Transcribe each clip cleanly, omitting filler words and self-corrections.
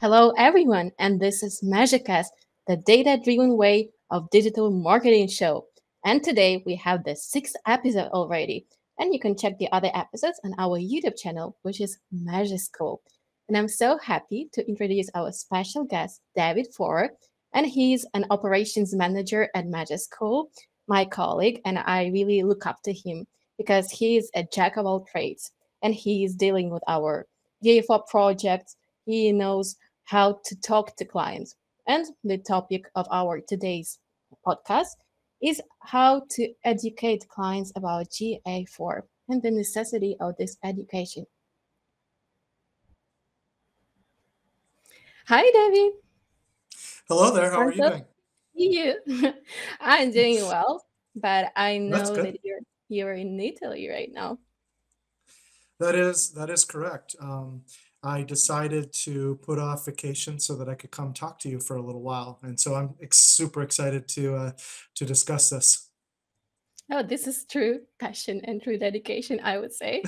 Hello, everyone, and this is MeasureCast, the data-driven way of digital marketing show. And today we have the sixth episode already, and you can check the other episodes on our YouTube channel, which is Measure School. And I'm so happy to introduce our special guest, David Forer, and he's an operations manager at Measure School, my colleague, and I really look up to him because he is a jack of all trades, and he is dealing with our GA4 projects. He knows how to talk to clients. And the topic of our today's podcast is how to educate clients about GA4 and the necessity of this education. Hi, David. Hello there. How I'm are you so doing? you. I'm doing well, but I That's know good. that you're in Italy right now. That is correct. I decided to put off vacation so that I could come talk to you for a little while, and so I'm super excited to discuss this. Oh, this is true passion and true dedication, I would say.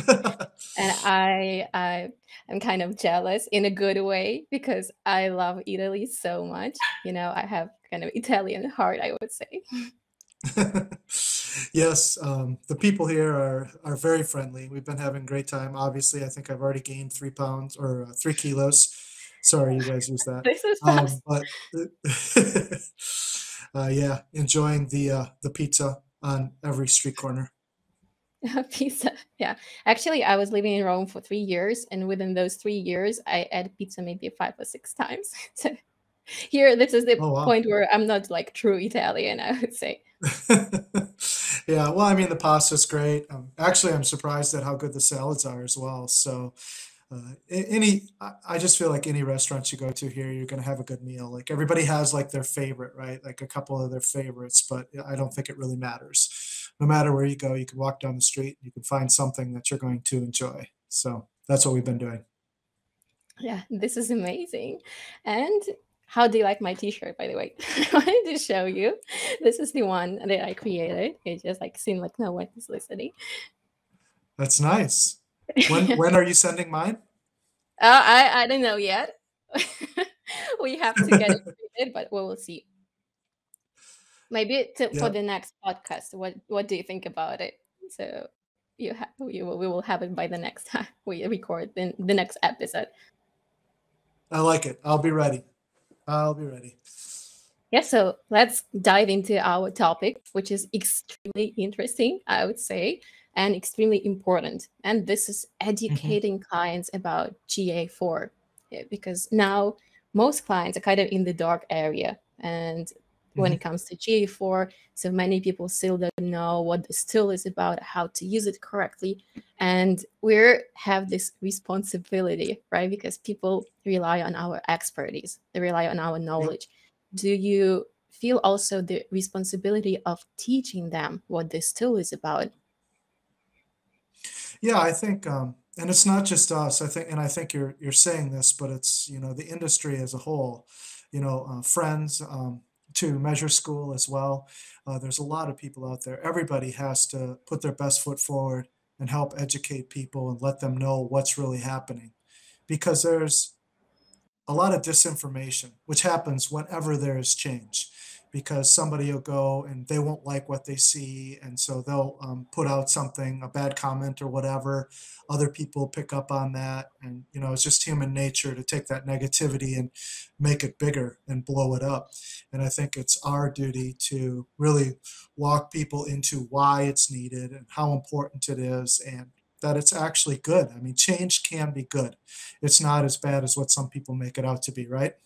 And I am kind of jealous in a good way because I love Italy so much. I have kind of Italian heart, I would say. Yes, the people here are very friendly. We've been having a great time. Obviously, I think I've already gained 3 pounds or 3 kilos. Sorry, you guys use that. This is fast. But yeah, enjoying the pizza on every street corner. Pizza. Yeah. Actually, I was living in Rome for 3 years, and within those 3 years, I ate pizza maybe 5 or 6 times. So here, this is the Oh wow. point where I'm not like true Italian, I would say. Yeah, well, I mean, the pasta's great. Actually, I'm surprised at how good the salads are as well. So, I just feel like any restaurant you go to here, you're going to have a good meal. Like everybody has like their favorite, right? Like a couple of their favorites, but I don't think it really matters. No matter where you go, you can walk down the street, you can find something that you're going to enjoy. So that's what we've been doing. Yeah, this is amazing. And how do you like my t-shirt, by the way? I wanted to show you. This is the one that I created. It just like seemed like no one is listening. That's nice. When are you sending mine? I don't know yet. We have to get it created, but we will see. Maybe for Yeah, the next podcast. What do you think about it? So we will have it by the next time we record the next episode. I like it. I'll be ready. I'll be ready. Yeah, so let's dive into our topic, which is extremely interesting, I would say, and extremely important. And this is Mhm, educating clients about GA4. Yeah, because now most clients are kind of in the dark area. And when mhm. it comes to GA4, so many people still don't know what this tool is about, how to use it correctly. And we have this responsibility, right? Because people rely on our expertise, they rely on our Yep. knowledge. Do you feel also the responsibility of teaching them what this tool is about? Yeah, I think, and it's not just us. I think you're saying this, but it's the industry as a whole. Friends to Measure School as well. There's a lot of people out there. Everybody has to put their best foot forward and help educate people and let them know what's really happening, because there's a lot of disinformation, which happens whenever there is change, because somebody will go and they won't like what they see, and so they'll put out something, a bad comment or whatever. Other people pick up on that, and it's just human nature to take that negativity and make it bigger and blow it up. And I think it's our duty to really walk people into why it's needed and how important it is, and that it's actually good. I mean, change can be good. It's not as bad as what some people make it out to be, right?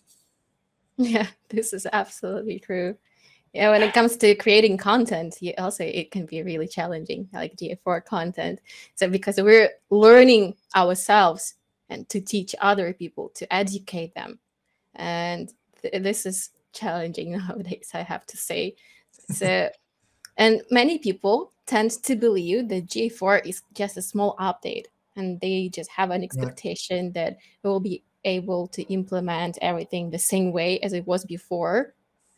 Yeah, this is absolutely true. Yeah, when it comes to creating content, also it can be really challenging, like GA4 content. So because we're learning ourselves and to teach other people, to educate them, and this is challenging nowadays, I have to say. So, and many people tend to believe that GA4 is just a small update, and they just have an Right. expectation that we will be able to implement everything the same way as it was before.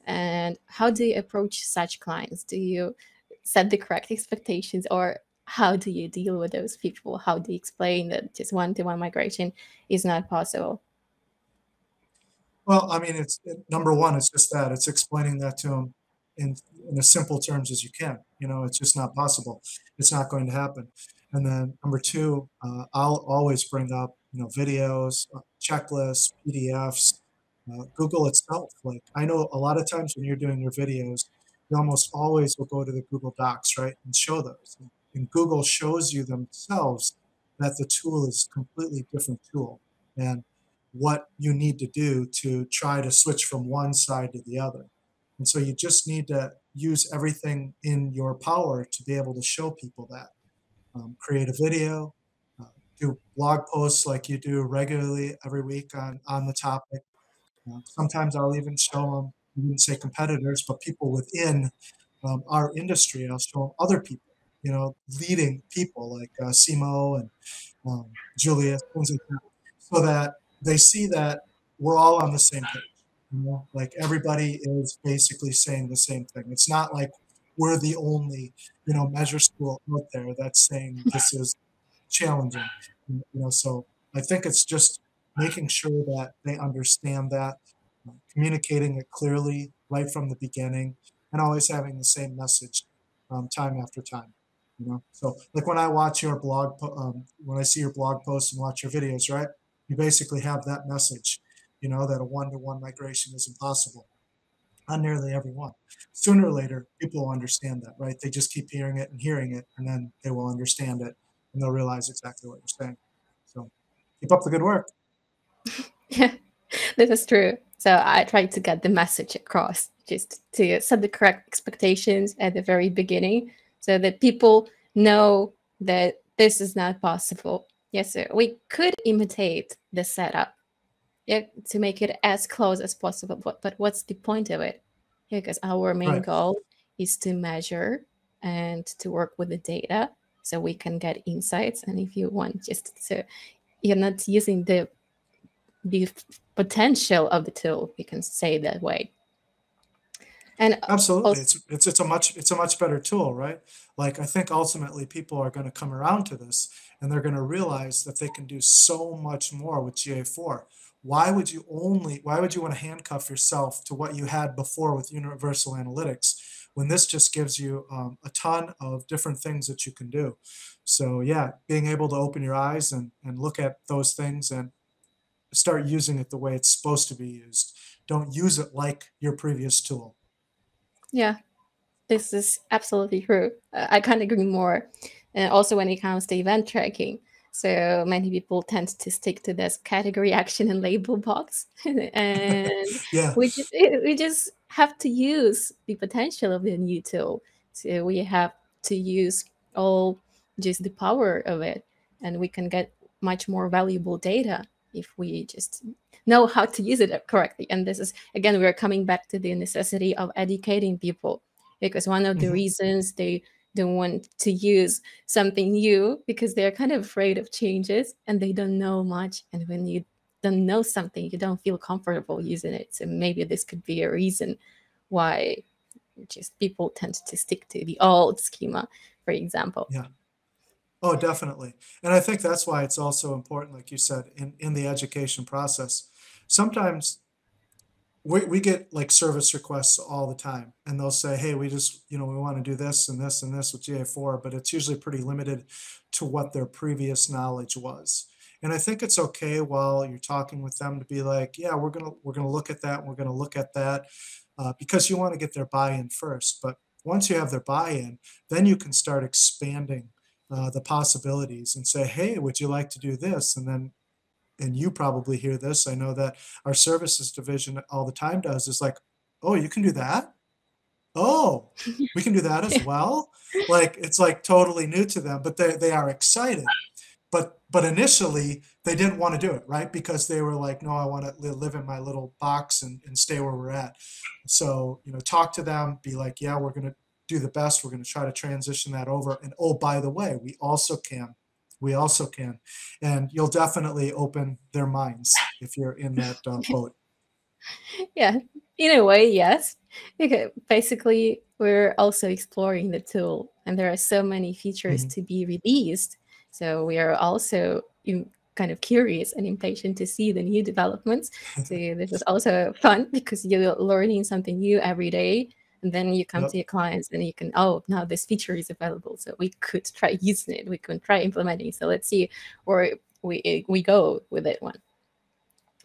And how do you approach such clients? Do you set the correct expectations, or how do you deal with those people? How do you explain that just one-to-one migration is not possible? Well, I mean, number one, it's just that it's explaining that to them in in as simple terms as you can. You know, it's just not possible. It's not going to happen. And then number two, I'll always bring up, videos, checklists, PDFs, Google itself. Like I know a lot of times when you're doing your videos, you almost always will go to the Google Docs, right, and show those. And Google shows you themselves that the tool is a completely different tool. And what you need to do to try to switch from one side to the other. And so you just need to use everything in your power to be able to show people that. Create a video, uh, do blog posts like you do regularly every week on the topic. Sometimes I'll even show them, I wouldn't say competitors, but people within our industry. I'll show them other people, leading people like Simo and Julia, things like that, so that they see that we're all on the same page. Like everybody is basically saying the same thing. It's not like we're the only, measure school out there that's saying this is challenging. So I think it's just making sure that they understand that, communicating it clearly right from the beginning, and always having the same message time after time. So like when I watch your when I see your blog posts and watch your videos, right? You basically have that message, that a one-to-one migration is impossible on nearly every one. Sooner or later, people will understand that, right? They just keep hearing it, and then they will understand it, and they'll realize exactly what you're saying. So keep up the good work. Yeah, this is true. So I try to get the message across, just to set the correct expectations at the very beginning so that people know that this is not possible. Yes, sir. We could imitate the setup, yeah, to make it as close as possible. But what's the point of it? Yeah, because our main Right. goal is to measure and to work with the data so we can get insights. And if you want just to, you're not using the potential of the tool, you can say that way. And Absolutely. also, It's a much better tool, right? Like I think ultimately people are going to come around to this and they're going to realize that they can do so much more with GA4. Why would you want to handcuff yourself to what you had before with universal analytics when this just gives you a ton of different things that you can do? So yeah, being able to open your eyes and look at those things and start using it the way it's supposed to be used. Don't use it like your previous tool. yeah, this is absolutely true. I can't agree more. And also, when it comes to event tracking, so many people tend to stick to this category, action, and label box, and Yeah. we just have to use the potential of the new tool. So we have to use all just the power of it, and we can get much more valuable data if we just know how to use it correctly. And this is again, we're coming back to the necessity of educating people, because one of the Mhm. reasons they don't want to use something new because they're kind of afraid of changes and they don't know much. And when you don't know something, you don't feel comfortable using it. So maybe this could be a reason why just people tend to stick to the old schema, for example. Yeah. Oh, definitely. And I think that's why it's also important, like you said, in the education process. Sometimes we get like service requests all the time, and they'll say, "Hey, we want to do this and this and this with GA4," but it's usually pretty limited to what their previous knowledge was. And I think it's okay while you're talking with them to be like, "Yeah, we're gonna look at that. We're gonna look at that," because you want to get their buy-in first. But once you have their buy-in, then you can start expanding the possibilities and say, "Hey, would you like to do this?" And you probably hear this. I know that our services division all the time does is like, "Oh, you can do that? Oh, we can do that as well?" Like it's like totally new to them, but they are excited. But initially they didn't want to do it, right? Because they were like, "No, I want to live in my little box and stay where we're at." So, talk to them, be like, "Yeah, we're going to do the best. We're going to try to transition that over. And oh, by the way, we also can. We also can." And you'll definitely open their minds if you're in that boat. Yeah, in a way, yes. Okay, basically, we're also exploring the tool, and there are so many features Mhm. to be released. So we are also kind of curious and impatient to see the new developments. So this is also fun because you're learning something new every day. And then you come Yep. to your clients and you can, oh, now this feature is available. So we could try using it. We can try implementing. So let's see where we go with it one.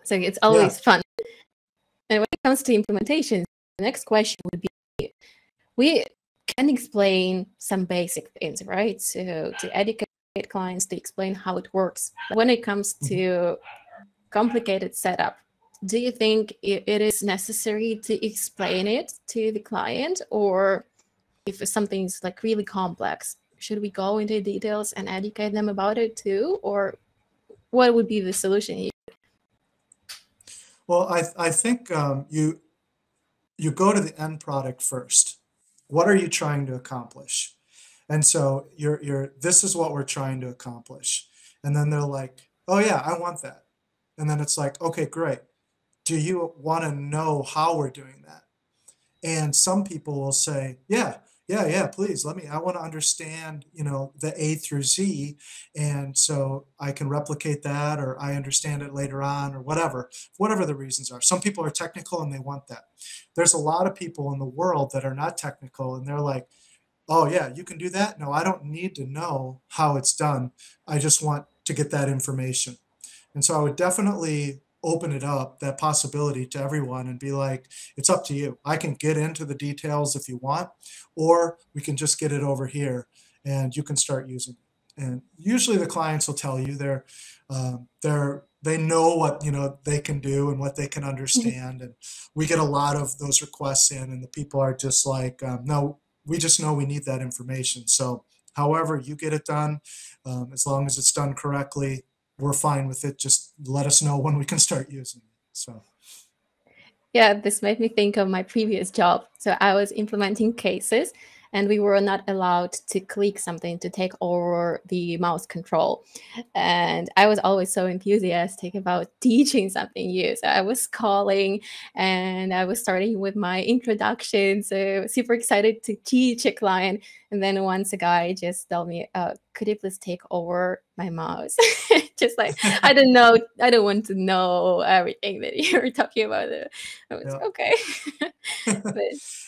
So it's Yeah. always fun. And when it comes to implementations, the next question would be, we can explain some basic things, right? So to educate clients, to explain how it works. When it comes to complicated setup, do you think it is necessary to explain it to the client? Or if something's like really complex, should we go into details and educate them about it too? Or what would be the solution here? Well, I think you go to the end product first. What are you trying to accomplish? And so this is what we're trying to accomplish. And then they're like, oh yeah, I want that. And then it's like, okay, great. Do you want to know how we're doing that? And some people will say, yeah, please I want to understand, the A through Z. And so I can replicate that, or I understand it later on, or whatever the reasons are. Some people are technical and they want that. There's a lot of people in the world that are not technical and they're like, oh yeah, you can do that? No, I don't need to know how it's done. I just want to get that information. And so I would definitely open it up, that possibility, to everyone and be like, it's up to you. I can get into the details if you want, or we can just get it over here and you can start using it. And usually the clients will tell you they know what they can do and what they can understand. And we get a lot of those requests in, and the people are just like, no, we just know we need that information. So however you get it done, as long as it's done correctly, we're fine with it. Just let us know when we can start using it. So Yeah, this made me think of my previous job. So I was implementing cases, and we were not allowed to click something to take over the mouse control. And I was always so enthusiastic about teaching something new. So I was calling and I was starting with my introduction. So super excited to teach a client. And then once a guy just told me, could you please take over my mouse? Just like, I don't know. I don't want to know everything that you're talking about. I was yeah. okay. But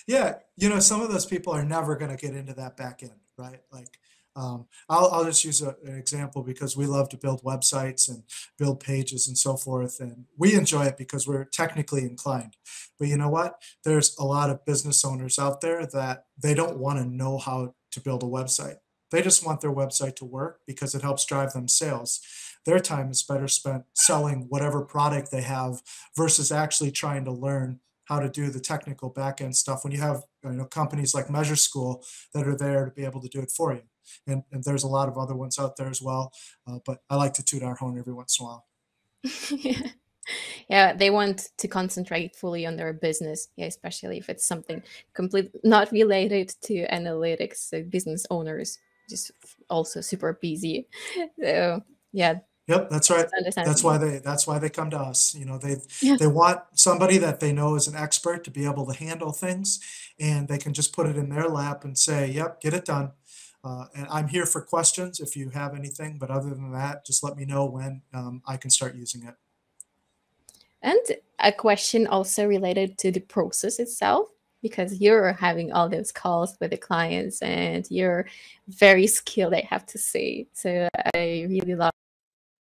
Yeah, some of those people are never going to get into that back end, right? Like, I'll just use an example because we love to build websites and build pages and so forth, and we enjoy it because we're technically inclined. But you know what? There's a lot of business owners out there that they don't want to know how to build a website. They just want their website to work because it helps drive them sales. Their time is better spent selling whatever product they have versus actually trying to learn how to do the technical back-end stuff when you have companies like Measure School that are there to be able to do it for you. And there's a lot of other ones out there as well. But I like to toot our horn every once in a while. yeah, they want to concentrate fully on their business, yeah, especially if it's something completely not related to analytics. So business owners just also super busy. So yeah, Yep, that's right. it's understandable. That's why they come to us. They Yeah. they want somebody that they know is an expert to be able to handle things, and they can just put it in their lap and say, "Yep, get it done." And I'm here for questions if you have anything, but other than that, just let me know when I can start using it. And a question also related to the process itself, because you're having all those calls with the clients and you're very skilled, I have to say. So I really love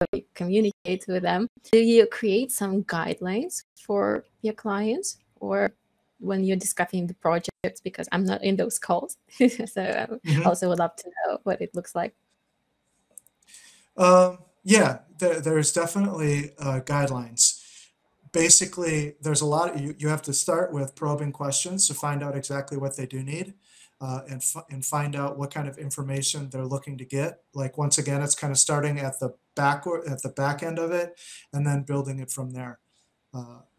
how you communicate with them. Do you create some guidelines for your clients, or when you're discussing the projects? Because I'm not in those calls. So I Mhm. also would love to know what it looks like. Yeah, there's definitely guidelines. Basically, there's a lot. You have to start with probing questions to find out exactly what they do need, and find out what kind of information they're looking to get. Like once again, it's kind of starting at the back end of it, and then building it from there.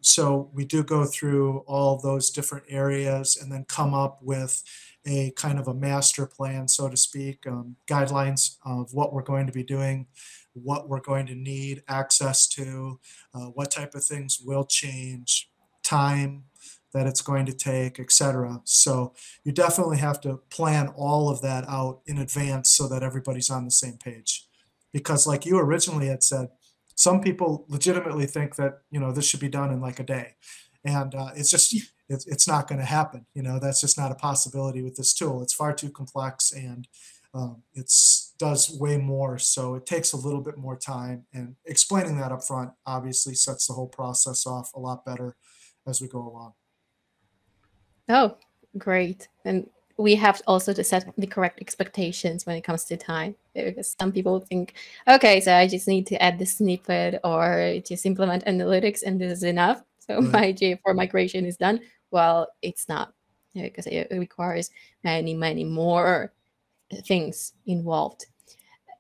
So we do go through all those different areas and then come up with a kind of a master plan, so to speak, guidelines of what we're going to be doing, what we're going to need access to, what type of things will change, time that it's going to take, etc. So you definitely have to plan all of that out in advance so that everybody's on the same page. Because like you originally had said, some people legitimately think that, this should be done in like a day. And it's not going to happen. That's just not a possibility with this tool. It's far too complex, and it's does way more. So it takes a little bit more time. And explaining that up front obviously sets the whole process off a lot better as we go along. Oh, great. And we have also to set the correct expectations when it comes to time, because some people think, okay, so I just need to add the snippet or just implement analytics and this is enough. So Right. my GA4 migration is done. Well, it's not, because it requires many, many more things involved.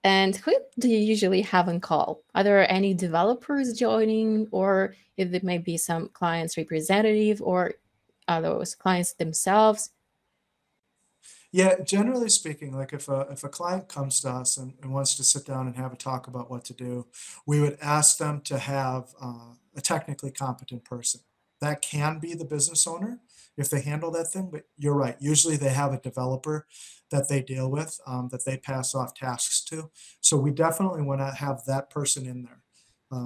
And who do you usually have on call? Are there any developers joining, or if it may be some clients representative, or are those clients themselves? Yeah, generally speaking, like if a client comes to us and wants to sit down and have a talk about what to do, we would ask them to have a technically competent person. That can be the business owner if they handle that thing, but you're right. Usually they have a developer that they deal with, that they pass off tasks to. So we definitely want to have that person in there.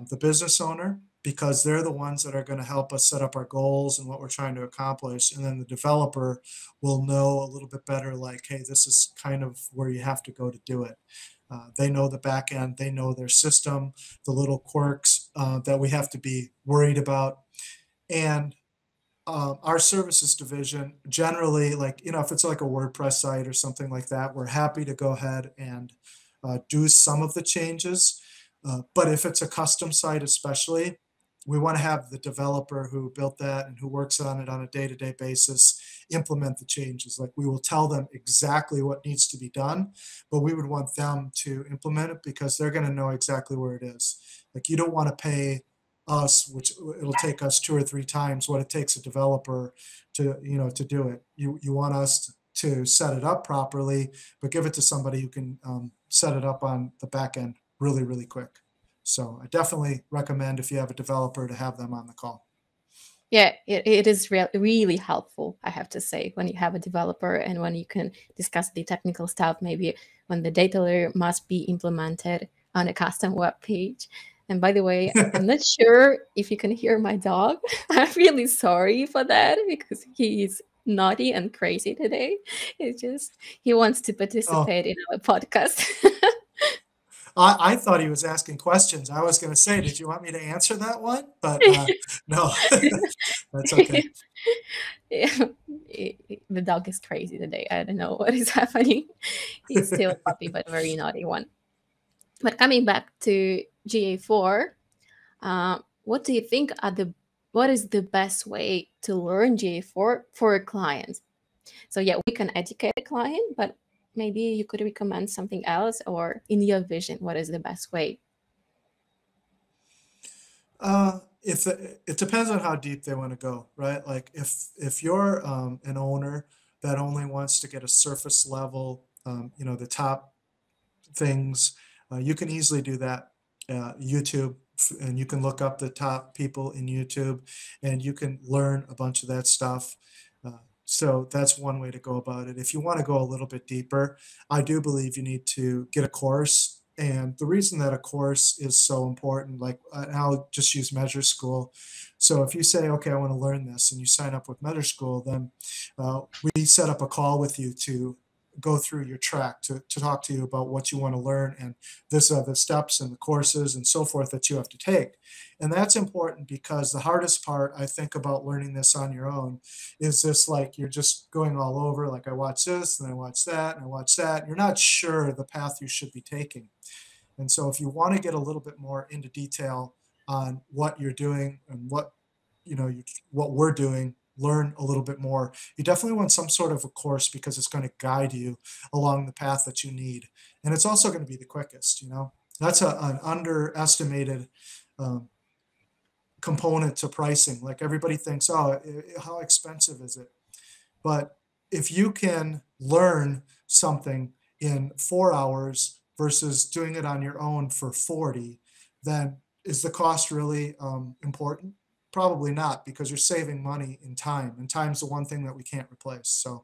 The business owner, because they're the ones that are going to help us set up our goals and what we're trying to accomplish. And then the developer will know a little bit better, like, hey, this is kind of where you have to go to do it. They know the back end, they know their system, the little quirks that we have to be worried about. And our services division generally, like, if it's like a WordPress site or something like that, we're happy to go ahead and do some of the changes. But if it's a custom site, especially, we want to have the developer who built that and who works on it on a day-to-day basis implement the changes. Like, we will tell them exactly what needs to be done, but we would want them to implement it because they're going to know exactly where it is. Like, you don't want to pay us, which it'll take us 2 or 3 times what it takes a developer to do it. You want us to set it up properly, but give it to somebody who can set it up on the back end really, really quick. So I definitely recommend, if you have a developer, to have them on the call. Yeah, it is really helpful, I have to say, when you have a developer and when you can discuss the technical stuff, maybe when the data layer must be implemented on a custom web page. And by the way, I'm not sure if you can hear my dog. I'm really sorry for that because he is naughty and crazy today. It's just he wants to Oh, participate in our podcast. I thought he was asking questions. I was going to say, did you want me to answer that one? But no, that's okay. Yeah, the dog is crazy today. I don't know what is happening. He's still a puppy, but very naughty one. But coming back to GA4, what do you think what is the best way to learn GA4 for a client? So yeah, we can educate a client, but maybe you could recommend something else, or in your vision, what is the best way? If it depends on how deep they want to go, right? Like, if you're an owner that only wants to get a surface level, the top things, you can easily do that. YouTube, and you can look up the top people in YouTube, and you can learn a bunch of that stuff. So that's one way to go about it. If you want to go a little bit deeper, I do believe you need to get a course. And the reason that a course is so important, like, I'll just use Measure School. So if you say, okay, I want to learn this, and you sign up with Measure School, then we set up a call with you to go through your track, to talk to you about what you want to learn, and this are the steps and the courses and so forth that you have to take. And that's important because the hardest part, I think, about learning this on your own is this, like, you're just going all over, like, I watch this and I watch that and I watch that, and you're not sure the path you should be taking. And so if you want to get a little bit more into detail on what you're doing and what we're doing, learn a little bit more, you definitely want some sort of a course because it's going to guide you along the path that you need. And it's also going to be the quickest. That's an underestimated um, component to pricing. Like, everybody thinks, oh, how expensive is it? But if you can learn something in 4 hours versus doing it on your own for 40, then is the cost really important? Probably not, because you're saving money in time, and time's the one thing that we can't replace. So,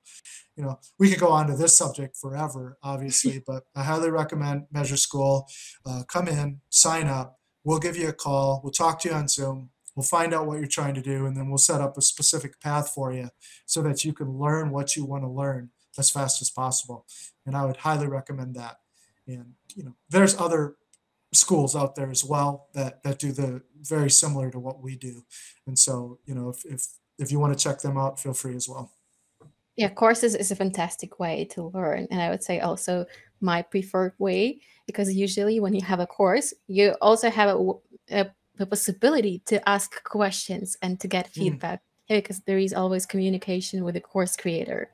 we could go on to this subject forever, obviously, but I highly recommend Measure School. Come in, sign up, we'll give you a call. We'll talk to you on Zoom. We'll find out what you're trying to do, and then we'll set up a specific path for you so that you can learn what you want to learn as fast as possible. And I would highly recommend that. And there's other schools out there as well that do the very similar to what we do. And so, if you want to check them out, feel free as well. Yeah, courses is a fantastic way to learn. And I would say also my preferred way, because usually when you have a course, you also have a possibility to ask questions and to get Mm, feedback. Yeah, because there is always communication with the course creator.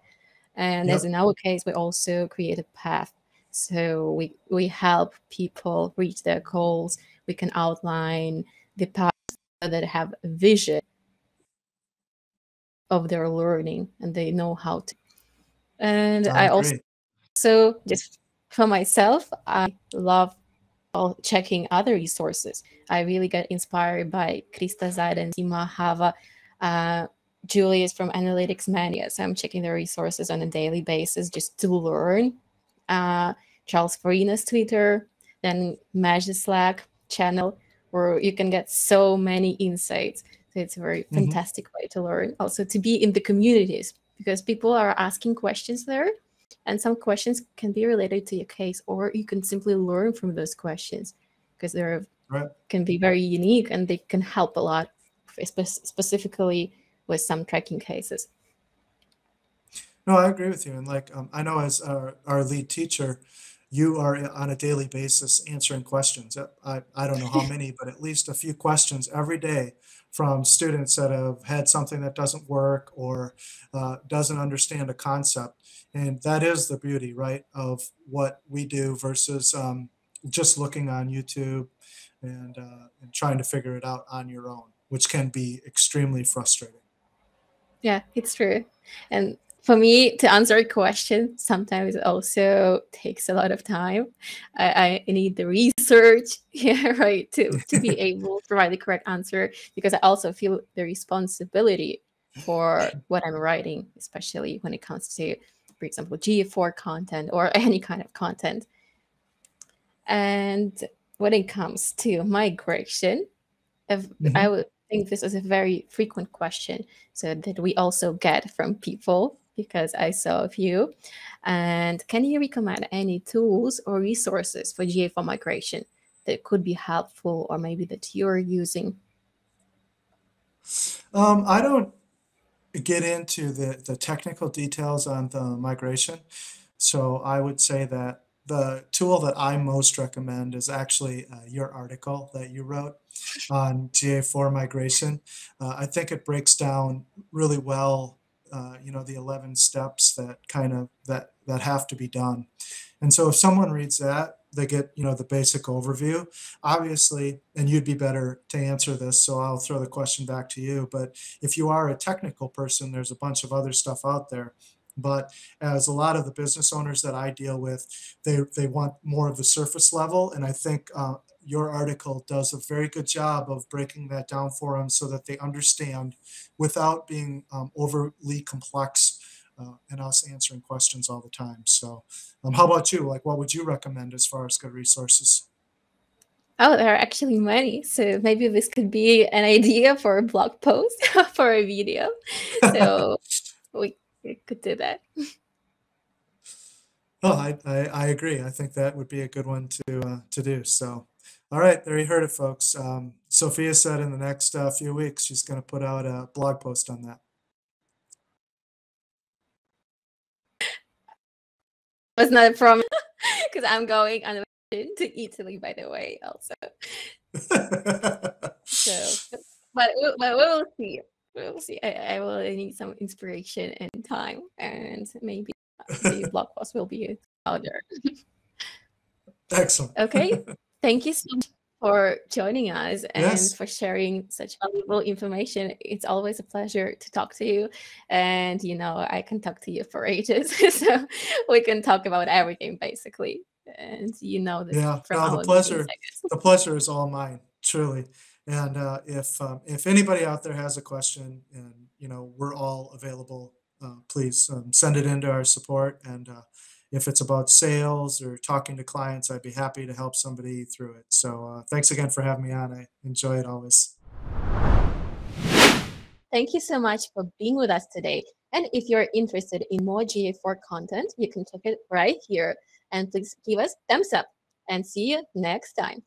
And as yep. in our case, we also create a path. So we help people reach their goals. We can outline the path that have a vision of their learning and they know how to. And I I also agree. just for myself, I love checking other resources. I really get inspired by Krista Zaiden, Sima Hava, uh, Julius from Analytics Mania. So I'm checking their resources on a daily basis just to learn. Uh, Charles Farina's Twitter, then Measure Slack channel, where you can get so many insights. So it's a very Hmm. fantastic way to learn. Also to be in the communities because people are asking questions there, and some questions can be related to your case, or you can simply learn from those questions because they Right. can be very unique and they can help a lot, specifically with some tracking cases. No, I agree with you. And I know as our lead teacher, you are on a daily basis answering questions. I don't know how many, but at least a few questions every day from students that have had something that doesn't work or doesn't understand a concept. And that is the beauty, right, of what we do versus just looking on YouTube and trying to figure it out on your own, which can be extremely frustrating. Yeah, it's true. And for me to answer a question, sometimes it also takes a lot of time. I need the research, yeah, right, to be able to provide the correct answer because I also feel the responsibility for what I'm writing, especially when it comes to, for example, GA4 content or any kind of content. And when it comes to migration, if I Mhm. would think this is a very frequent question, so that we also get from people because I saw a few. And can you recommend any tools or resources for GA4 migration that could be helpful, or maybe that you're using? I don't get into the technical details on the migration. So I would say that the tool that I most recommend is actually your article that you wrote on GA4 migration. I think it breaks down really well, the 11 steps that that have to be done. And so if someone reads that, they get, the basic overview. Obviously, and you'd be better to answer this, so I'll throw the question back to you. But if you are a technical person, there's a bunch of other stuff out there. But as a lot of the business owners that I deal with, they want more of the surface level. And I think your article does a very good job of breaking that down for them so that they understand without being overly complex and us answering questions all the time. So, how about you? Like, what would you recommend as far as good resources? Oh, there are actually many. So maybe this could be an idea for a blog post for a video. So we could do that. Oh, I agree. I think that would be a good one to do. So, all right, there you heard it, folks. Sophia said in the next few weeks she's going to put out a blog post on that. Was not a promise because I'm going on a vacation to Italy, by the way, also. So, but we will see. We will see. I will need some inspiration and time, and maybe the blog post will be out there. Excellent. Okay. Thank you so much for joining us and Yes. for sharing such valuable information. It's always a pleasure to talk to you. And, I can talk to you for ages. So we can talk about everything, basically. And you know this Yeah. from No, our meetings, I guess. the pleasure is all mine, truly. And if anybody out there has a question, and we're all available, please send it into our support, and if it's about sales or talking to clients, I'd be happy to help somebody through it. So thanks again for having me on. I enjoy it always. Thank you so much for being with us today. And if you're interested in more GA4 content, you can check it right here. And please give us thumbs up and see you next time.